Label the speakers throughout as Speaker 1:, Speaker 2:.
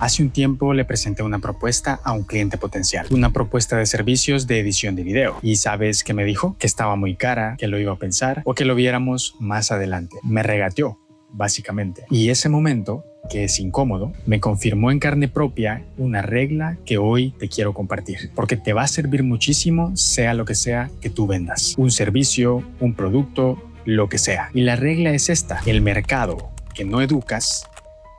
Speaker 1: Hace un tiempo le presenté una propuesta a un cliente potencial, una propuesta de servicios de edición de video. ¿Y sabes qué me dijo? Que estaba muy cara, que lo iba a pensar o que lo viéramos más adelante. Me regateó, básicamente. Y ese momento, que es incómodo, me confirmó en carne propia una regla que hoy te quiero compartir, porque te va a servir muchísimo, sea lo que sea que tú vendas. Un servicio, un producto, lo que sea. Y la regla es esta: el mercado que no educas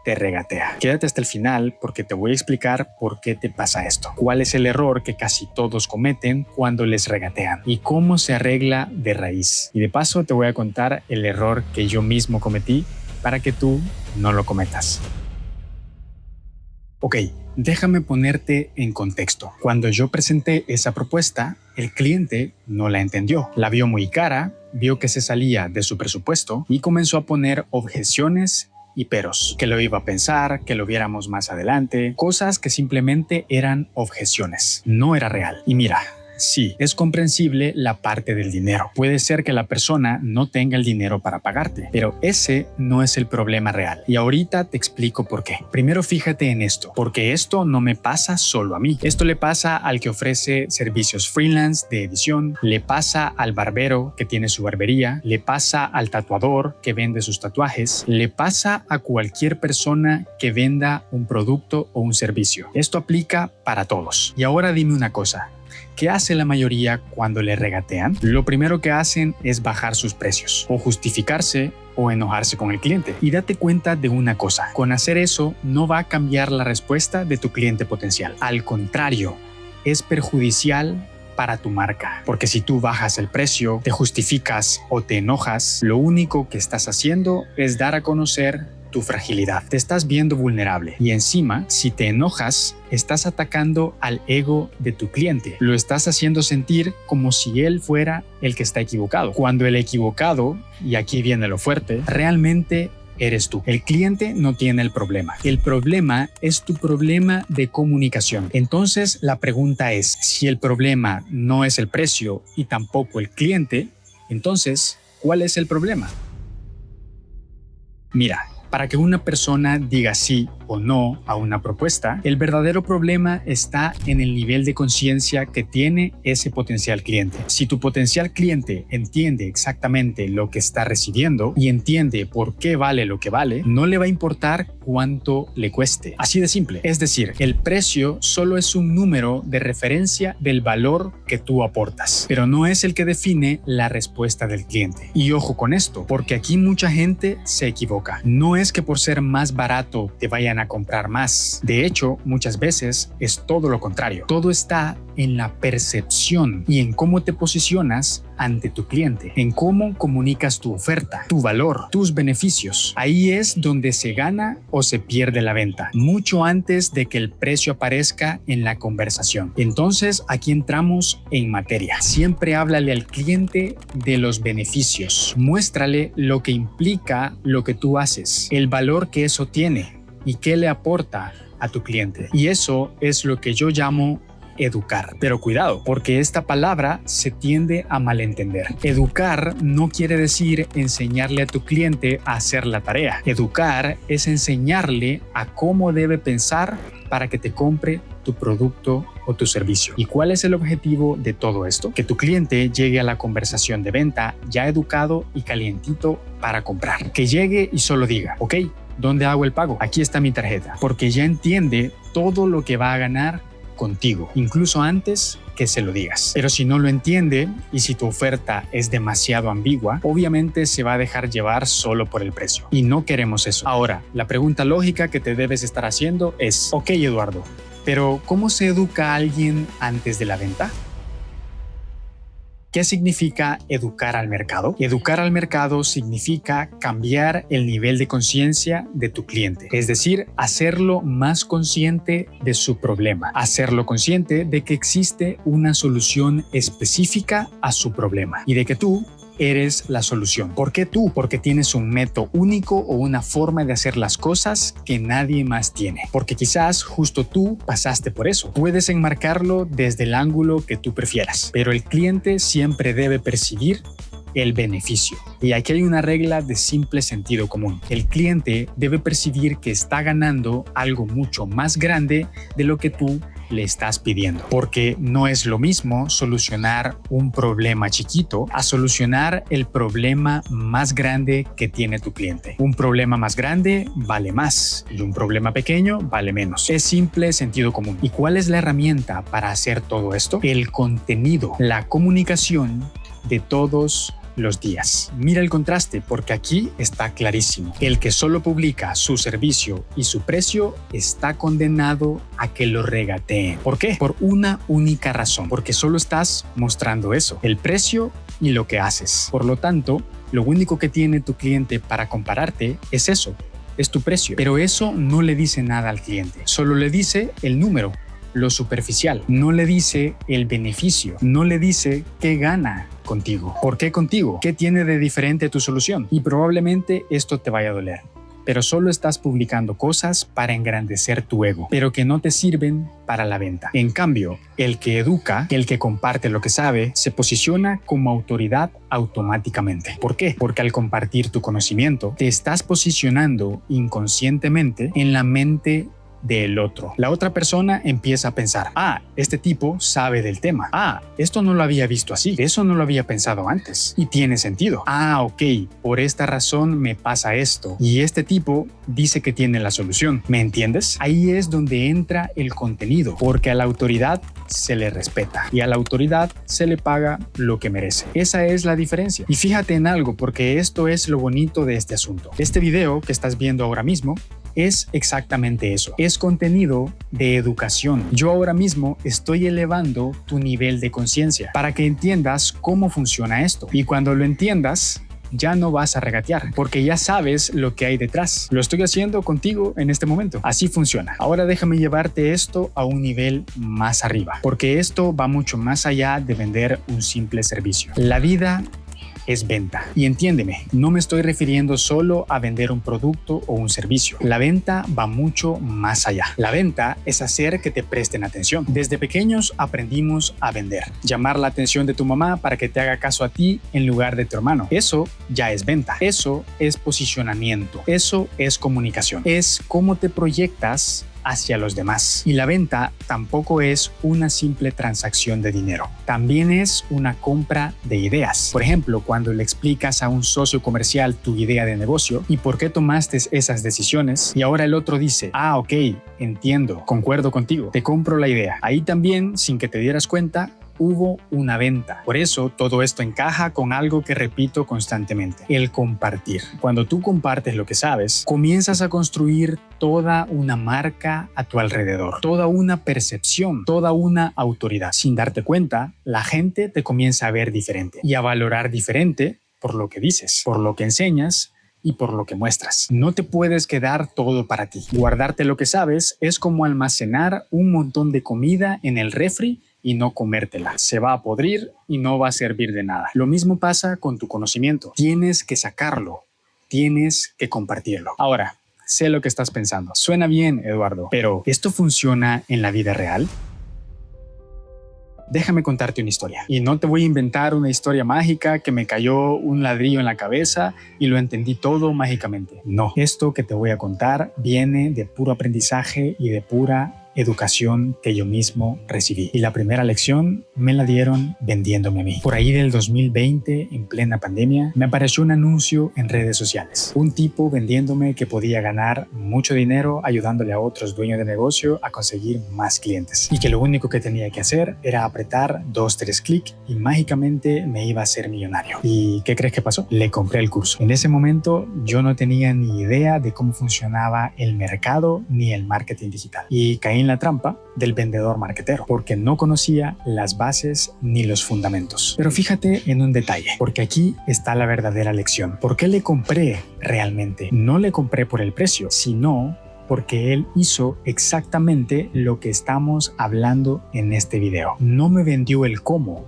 Speaker 1: te regatea. Quédate hasta el final porque te voy a explicar por qué te pasa esto, cuál es el error que casi todos cometen cuando les regatean y cómo se arregla de raíz. Y de paso te voy a contar el error que yo mismo cometí para que tú no lo cometas. Ok, déjame ponerte en contexto. Cuando yo presenté esa propuesta, el cliente no la entendió. La vio muy cara, vio que se salía de su presupuesto y comenzó a poner objeciones y peros, que lo iba a pensar, que lo viéramos más adelante, cosas que simplemente eran objeciones, no era real. Y mira, sí, es comprensible la parte del dinero. Puede ser que la persona no tenga el dinero para pagarte, pero ese no es el problema real. Y ahorita te explico por qué. Primero fíjate en esto, porque esto no me pasa solo a mí. Esto le pasa al que ofrece servicios freelance de edición, le pasa al barbero que tiene su barbería, le pasa al tatuador que vende sus tatuajes, le pasa a cualquier persona que venda un producto o un servicio. Esto aplica para todos. Y ahora dime una cosa. ¿Qué hace la mayoría cuando le regatean? Lo primero que hacen es bajar sus precios, o justificarse, o enojarse con el cliente. Y date cuenta de una cosa: con hacer eso no va a cambiar la respuesta de tu cliente potencial. Al contrario, es perjudicial para tu marca, porque si tú bajas el precio, te justificas o te enojas, lo único que estás haciendo es dar a conocer tu fragilidad. Te estás viendo vulnerable y encima, si te enojas, estás atacando al ego de tu cliente. Lo estás haciendo sentir como si él fuera el que está equivocado, cuando el equivocado, y aquí viene lo fuerte, realmente eres tú. El cliente no tiene el problema. El problema es tu problema de comunicación. Entonces, la pregunta es, si el problema no es el precio y tampoco el cliente, entonces, ¿cuál es el problema? Mira, para que una persona diga sí o no a una propuesta, el verdadero problema está en el nivel de conciencia que tiene ese potencial cliente. Si tu potencial cliente entiende exactamente lo que está recibiendo y entiende por qué vale lo que vale, no le va a importar cuánto le cueste. Así de simple. Es decir, el precio solo es un número de referencia del valor que tú aportas, pero no es el que define la respuesta del cliente. Y ojo con esto, porque aquí mucha gente se equivoca. No es que por ser más barato te vayan a comprar más. De hecho, muchas veces es todo lo contrario. Todo está en la percepción y en cómo te posicionas ante tu cliente, en cómo comunicas tu oferta, tu valor, tus beneficios. Ahí es donde se gana o se pierde la venta, mucho antes de que el precio aparezca en la conversación. Entonces, aquí entramos en materia. Siempre háblale al cliente de los beneficios. Muéstrale lo que implica lo que tú haces, el valor que eso tiene y qué le aporta a tu cliente. Y eso es lo que yo llamo educar. Pero cuidado, porque esta palabra se tiende a malentender. Educar no quiere decir enseñarle a tu cliente a hacer la tarea. Educar es enseñarle a cómo debe pensar para que te compre tu producto o tu servicio. ¿Y cuál es el objetivo de todo esto? Que tu cliente llegue a la conversación de venta ya educado y calientito para comprar. Que llegue y solo diga, ok, ¿dónde hago el pago? Aquí está mi tarjeta. Porque ya entiende todo lo que va a ganar contigo, incluso antes que se lo digas. Pero si no lo entiende y si tu oferta es demasiado ambigua, obviamente se va a dejar llevar solo por el precio. Y no queremos eso. Ahora, la pregunta lógica que te debes estar haciendo es, ok, Eduardo, pero ¿cómo se educa a alguien antes de la venta? ¿Qué significa educar al mercado? Educar al mercado significa cambiar el nivel de conciencia de tu cliente, es decir, hacerlo más consciente de su problema, hacerlo consciente de que existe una solución específica a su problema y de que tú eres la solución. ¿Por qué tú? Porque tienes un método único o una forma de hacer las cosas que nadie más tiene. Porque quizás justo tú pasaste por eso. Puedes enmarcarlo desde el ángulo que tú prefieras, pero el cliente siempre debe percibir el beneficio. Y aquí hay una regla de simple sentido común. El cliente debe percibir que está ganando algo mucho más grande de lo que tú le estás pidiendo, porque no es lo mismo solucionar un problema chiquito a solucionar el problema más grande que tiene tu cliente. Un problema más grande vale más y un problema pequeño vale menos. Es simple sentido común. ¿Y cuál es la herramienta para hacer todo esto? El contenido, la comunicación de todos los días. Mira el contraste, porque aquí está clarísimo. El que solo publica su servicio y su precio está condenado a que lo regateen. ¿Por qué? Por una única razón, porque solo estás mostrando eso, el precio y lo que haces. Por lo tanto, lo único que tiene tu cliente para compararte es eso, es tu precio. Pero eso no le dice nada al cliente, solo le dice el número, lo superficial. No le dice el beneficio, no le dice qué gana contigo. ¿Por qué contigo? ¿Qué tiene de diferente tu solución? Y probablemente esto te vaya a doler, pero solo estás publicando cosas para engrandecer tu ego, pero que no te sirven para la venta. En cambio, el que educa, el que comparte lo que sabe, se posiciona como autoridad automáticamente. ¿Por qué? Porque al compartir tu conocimiento, te estás posicionando inconscientemente en la mente del otro. La otra persona empieza a pensar, este tipo sabe del tema. Esto no lo había visto así. Eso no lo había pensado antes. Y tiene sentido. Ok, por esta razón me pasa esto. Y este tipo dice que tiene la solución. ¿Me entiendes? Ahí es donde entra el contenido, porque a la autoridad se le respeta y a la autoridad se le paga lo que merece. Esa es la diferencia. Y fíjate en algo, porque esto es lo bonito de este asunto. Este video que estás viendo ahora mismo es exactamente eso. Es contenido de educación. Yo ahora mismo estoy elevando tu nivel de conciencia para que entiendas cómo funciona esto. Y cuando lo entiendas, ya no vas a regatear, porque ya sabes lo que hay detrás. Lo estoy haciendo contigo en este momento. Así funciona. Ahora déjame llevarte esto a un nivel más arriba, porque esto va mucho más allá de vender un simple servicio. La vida es venta. Y entiéndeme, no me estoy refiriendo solo a vender un producto o un servicio. La venta va mucho más allá. La venta es hacer que te presten atención. Desde pequeños aprendimos a vender. Llamar la atención de tu mamá para que te haga caso a ti en lugar de tu hermano. Eso ya es venta. Eso es posicionamiento. Eso es comunicación. Es cómo te proyectas hacia los demás. Y la venta tampoco es una simple transacción de dinero, también es una compra de ideas. Por ejemplo, cuando le explicas a un socio comercial tu idea de negocio y por qué tomaste esas decisiones, y ahora el otro dice, ok, entiendo, concuerdo contigo, te compro la idea. Ahí también, sin que te dieras cuenta, hubo una venta. Por eso todo esto encaja con algo que repito constantemente, el compartir. Cuando tú compartes lo que sabes, comienzas a construir toda una marca a tu alrededor, toda una percepción, toda una autoridad. Sin darte cuenta, la gente te comienza a ver diferente y a valorar diferente por lo que dices, por lo que enseñas y por lo que muestras. No te puedes quedar todo para ti. Guardarte lo que sabes es como almacenar un montón de comida en el refri y no comértela. Se va a podrir y no va a servir de nada. Lo mismo pasa con tu conocimiento. Tienes que sacarlo, tienes que compartirlo. Ahora, sé lo que estás pensando. Suena bien, Eduardo, pero ¿esto funciona en la vida real? Déjame contarte una historia. Y no te voy a inventar una historia mágica que me cayó un ladrillo en la cabeza y lo entendí todo mágicamente. No, esto que te voy a contar viene de puro aprendizaje y de pura educación que yo mismo recibí. Y la primera lección me la dieron vendiéndome a mí. Por ahí del 2020, en plena pandemia, me apareció un anuncio en redes sociales. Un tipo vendiéndome que podía ganar mucho dinero ayudándole a otros dueños de negocio a conseguir más clientes. Y que lo único que tenía que hacer era apretar 2-3 clics y mágicamente me iba a hacer millonario. ¿Y qué crees que pasó? Le compré el curso. En ese momento yo no tenía ni idea de cómo funcionaba el mercado ni el marketing digital. Y caí en la trampa del vendedor marketero, porque no conocía las bases ni los fundamentos. Pero fíjate en un detalle, porque aquí está la verdadera lección. ¿Por qué le compré realmente? No le compré por el precio, sino porque él hizo exactamente lo que estamos hablando en este video. No me vendió el cómo,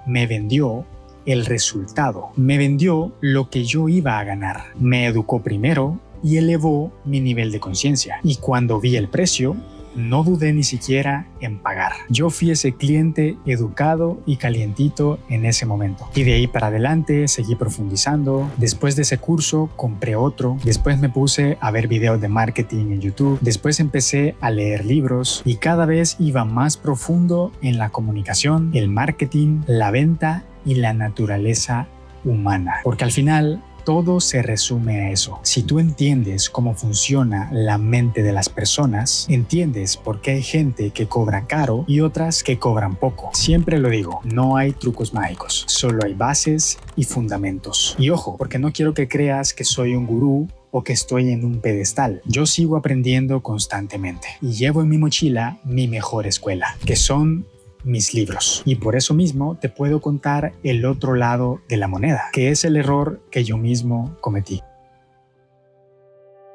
Speaker 1: me vendió el resultado. Me vendió lo que yo iba a ganar. Me educó primero y elevó mi nivel de conciencia. Y cuando vi el precio, no dudé ni siquiera en pagar. Yo fui ese cliente educado y calientito en ese momento. Y de ahí para adelante seguí profundizando. Después de ese curso compré otro. Después me puse a ver videos de marketing en YouTube. Después empecé a leer libros y cada vez iba más profundo en la comunicación, el marketing, la venta y la naturaleza humana. Porque al final todo se resume a eso. Si tú entiendes cómo funciona la mente de las personas, entiendes por qué hay gente que cobra caro y otras que cobran poco. Siempre lo digo, no hay trucos mágicos, solo hay bases y fundamentos. Y ojo, porque no quiero que creas que soy un gurú o que estoy en un pedestal. Yo sigo aprendiendo constantemente y llevo en mi mochila mi mejor escuela, que son mis libros. Y por eso mismo te puedo contar el otro lado de la moneda, que es el error que yo mismo cometí.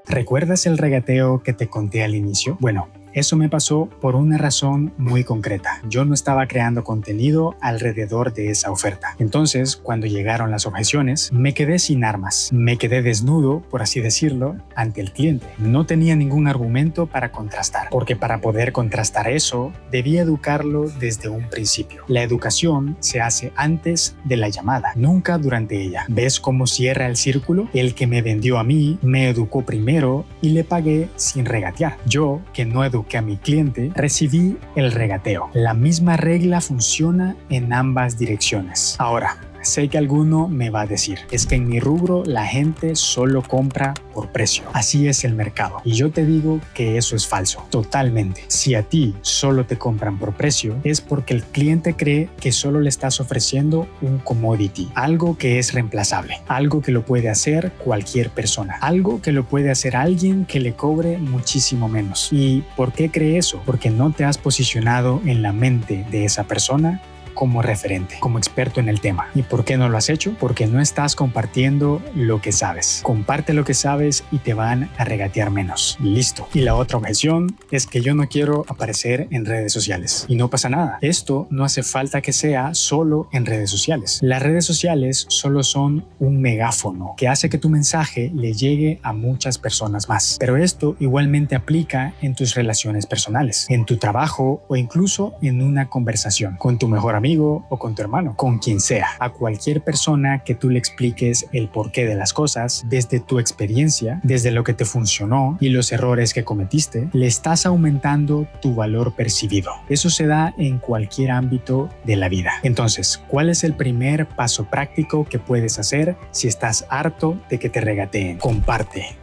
Speaker 1: ¿Recuerdas el regateo que te conté al inicio? Bueno, eso me pasó por una razón muy concreta. Yo no estaba creando contenido alrededor de esa oferta. Entonces, cuando llegaron las objeciones, me quedé sin armas. Me quedé desnudo, por así decirlo, ante el cliente. No tenía ningún argumento para contrastar, porque para poder contrastar eso, debía educarlo desde un principio. La educación se hace antes de la llamada, nunca durante ella. ¿Ves cómo cierra el círculo? El que me vendió a mí, me educó primero y le pagué sin regatear. Yo, que no eduqué a mi cliente, recibí el regateo. La misma regla funciona en ambas direcciones. Ahora, sé que alguno me va a decir, es que en mi rubro la gente solo compra por precio. Así es el mercado. Y yo te digo que eso es falso, totalmente. Si a ti solo te compran por precio, es porque el cliente cree que solo le estás ofreciendo un commodity, algo que es reemplazable, algo que lo puede hacer cualquier persona, algo que lo puede hacer alguien que le cobre muchísimo menos. ¿Y por qué cree eso? Porque no te has posicionado en la mente de esa persona como referente, como experto en el tema. ¿Y por qué no lo has hecho? Porque no estás compartiendo lo que sabes. Comparte lo que sabes y te van a regatear menos. Listo. Y la otra objeción es que yo no quiero aparecer en redes sociales. Y no pasa nada. Esto no hace falta que sea solo en redes sociales. Las redes sociales solo son un megáfono que hace que tu mensaje le llegue a muchas personas más. Pero esto igualmente aplica en tus relaciones personales, en tu trabajo o incluso en una conversación con tu mejor amigo o con tu hermano, con quien sea. A cualquier persona que tú le expliques el porqué de las cosas, desde tu experiencia, desde lo que te funcionó y los errores que cometiste, le estás aumentando tu valor percibido. Eso se da en cualquier ámbito de la vida. Entonces, ¿cuál es el primer paso práctico que puedes hacer si estás harto de que te regateen? Comparte.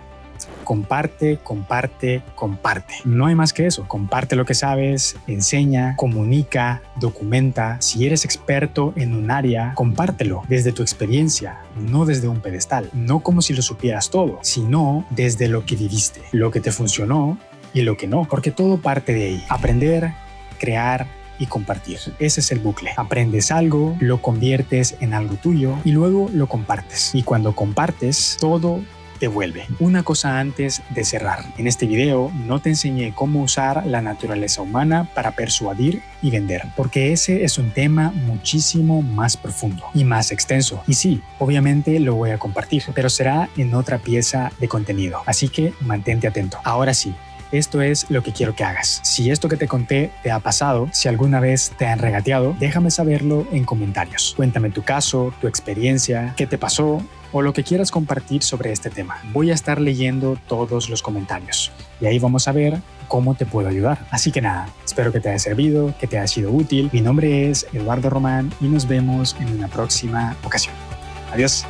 Speaker 1: Comparte, comparte, comparte. No hay más que eso. Comparte lo que sabes, enseña, comunica, documenta. Si eres experto en un área, compártelo desde tu experiencia, no desde un pedestal. No como si lo supieras todo, sino desde lo que viviste, lo que te funcionó y lo que no, porque todo parte de ahí. Aprender, crear y compartir. Ese es el bucle. Aprendes algo, lo conviertes en algo tuyo y luego lo compartes. Y cuando compartes, todo te vuelve. Una cosa antes de cerrar. En este video no te enseñé cómo usar la naturaleza humana para persuadir y vender, porque ese es un tema muchísimo más profundo y más extenso. Y sí, obviamente lo voy a compartir, pero será en otra pieza de contenido. Así que mantente atento. Ahora sí, esto es lo que quiero que hagas. Si esto que te conté te ha pasado, si alguna vez te han regateado, déjame saberlo en comentarios. Cuéntame tu caso, tu experiencia, qué te pasó o lo que quieras compartir sobre este tema. Voy a estar leyendo todos los comentarios y ahí vamos a ver cómo te puedo ayudar. Así que nada, espero que te haya servido, que te haya sido útil. Mi nombre es Eduardo Román y nos vemos en una próxima ocasión. Adiós.